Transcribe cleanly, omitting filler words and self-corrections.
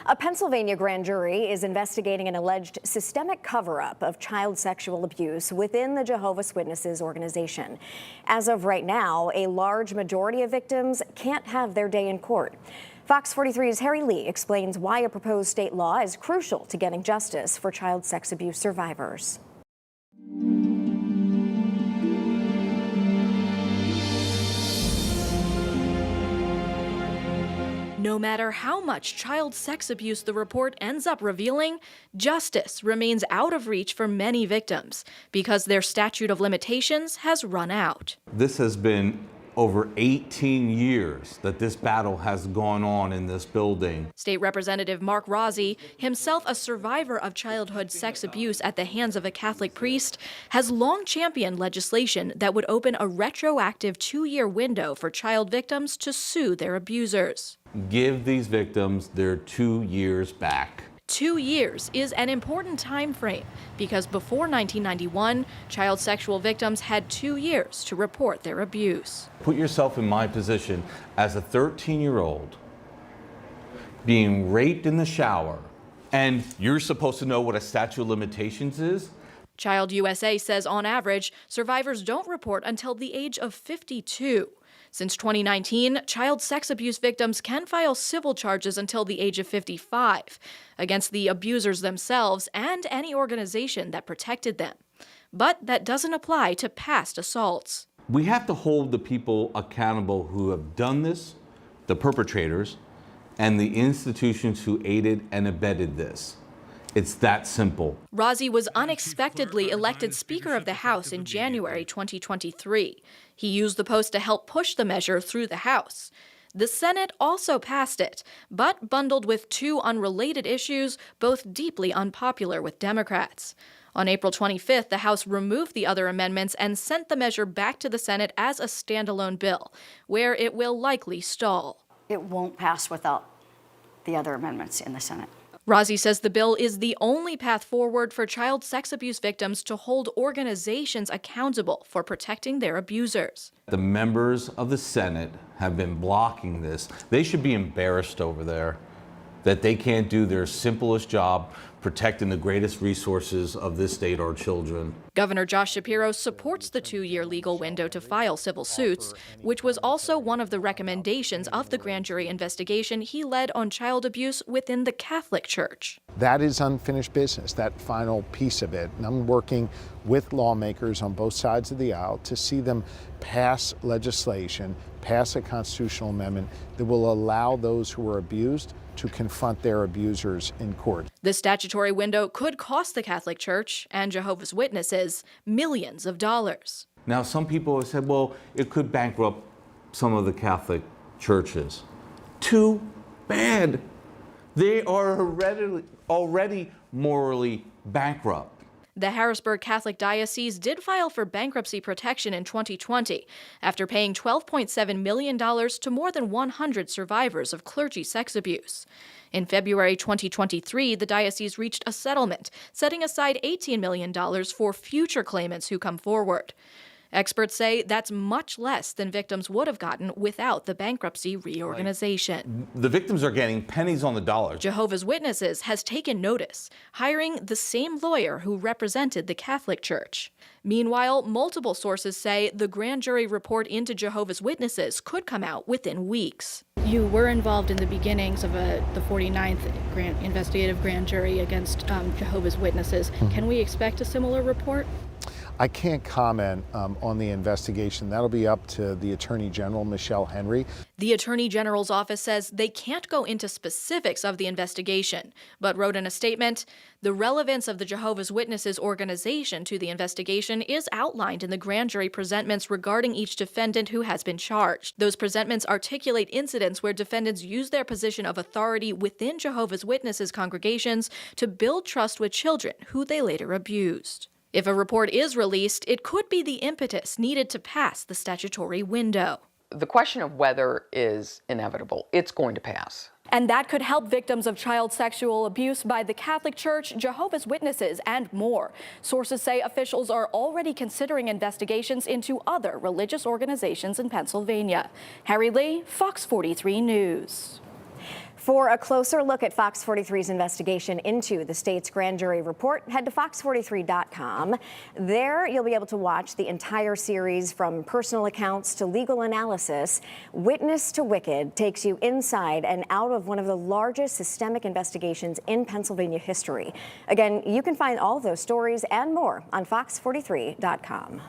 A Pennsylvania grand jury is investigating an alleged systemic cover-up of child sexual abuse within the Jehovah's Witnesses organization. As of right now, a large majority of victims can't have their day in court. Fox 43's Harry Lee explains why a proposed state law is crucial to getting justice for child sex abuse survivors. No matter how much child sex abuse the report ends up revealing, justice remains out of reach for many victims because their statute of limitations has run out. This has been over 18 years that this battle has gone on in this building. State Representative Mark Rossi, himself a survivor of childhood sex abuse at the hands of a Catholic priest, has long championed legislation that would open a retroactive 2-year window for child victims to sue their abusers. Give these victims their 2 years back. 2 years is an important time frame because before 1991, child sexual victims had 2 years to report their abuse. Put yourself in my position as a 13-year-old being raped in the shower, and you're supposed to know what a statute of limitations is? Child USA says on average, survivors don't report until the age of 52. Since 2019, child sex abuse victims can file civil charges until the age of 55 against the abusers themselves and any organization that protected them. But that doesn't apply to past assaults. We have to hold the people accountable who have done this, the perpetrators, and the institutions who aided and abetted this. It's that simple. Rossi was unexpectedly elected Speaker of the House in January 2023. He used the post to help push the measure through the House. The Senate also passed it, but bundled with 2 unrelated issues, both deeply unpopular with Democrats. On April 25th, the House removed the other amendments and sent the measure back to the Senate as a standalone bill, where it will likely stall. It won't pass without the other amendments in the Senate. Rossi says the bill is the only path forward for child sex abuse victims to hold organizations accountable for protecting their abusers. The members of the Senate have been blocking this. They should be embarrassed over there that they can't do their simplest job protecting the greatest resources of this state, our children. Governor Josh Shapiro supports the 2-year legal window to file civil suits, which was also one of the recommendations of the grand jury investigation he led on child abuse within the Catholic Church. That is unfinished business, that final piece of it. And I'm working with lawmakers on both sides of the aisle to see them pass legislation, pass a constitutional amendment that will allow those who are abused to confront their abusers in court. The statutory window could cost the Catholic Church and Jehovah's Witnesses millions of dollars. Now, some people have said, well, it could bankrupt some of the Catholic churches. Too bad. They are already morally bankrupt. The Harrisburg Catholic Diocese did file for bankruptcy protection in 2020 after paying $12.7 million to more than 100 survivors of clergy sex abuse. In February 2023, the diocese reached a settlement, setting aside $18 million for future claimants who come forward. Experts say that's much less than victims would have gotten without the bankruptcy reorganization. The victims are getting pennies on the dollar. Jehovah's Witnesses has taken notice, hiring the same lawyer who represented the Catholic Church. Meanwhile, multiple sources say the grand jury report into Jehovah's Witnesses could come out within weeks. You were involved in the beginnings of the 49th investigative grand jury against Jehovah's Witnesses. Can we expect a similar report? I can't comment on the investigation. That'll be up to the Attorney General, Michelle Henry. The Attorney General's office says they can't go into specifics of the investigation, but wrote in a statement, the relevance of the Jehovah's Witnesses organization to the investigation is outlined in the grand jury presentments regarding each defendant who has been charged. Those presentments articulate incidents where defendants use their position of authority within Jehovah's Witnesses congregations to build trust with children who they later abused. If a report is released, it could be the impetus needed to pass the statutory window. The question of whether is inevitable. It's going to pass. And that could help victims of child sexual abuse by the Catholic Church, Jehovah's Witnesses, and more. Sources say officials are already considering investigations into other religious organizations in Pennsylvania. Harry Lee, Fox 43 News. For a closer look at Fox 43's investigation into the state's grand jury report, head to fox43.com. There, you'll be able to watch the entire series from personal accounts to legal analysis. Witness to Wicked takes you inside and out of one of the largest systemic investigations in Pennsylvania history. Again, you can find all of those stories and more on fox43.com.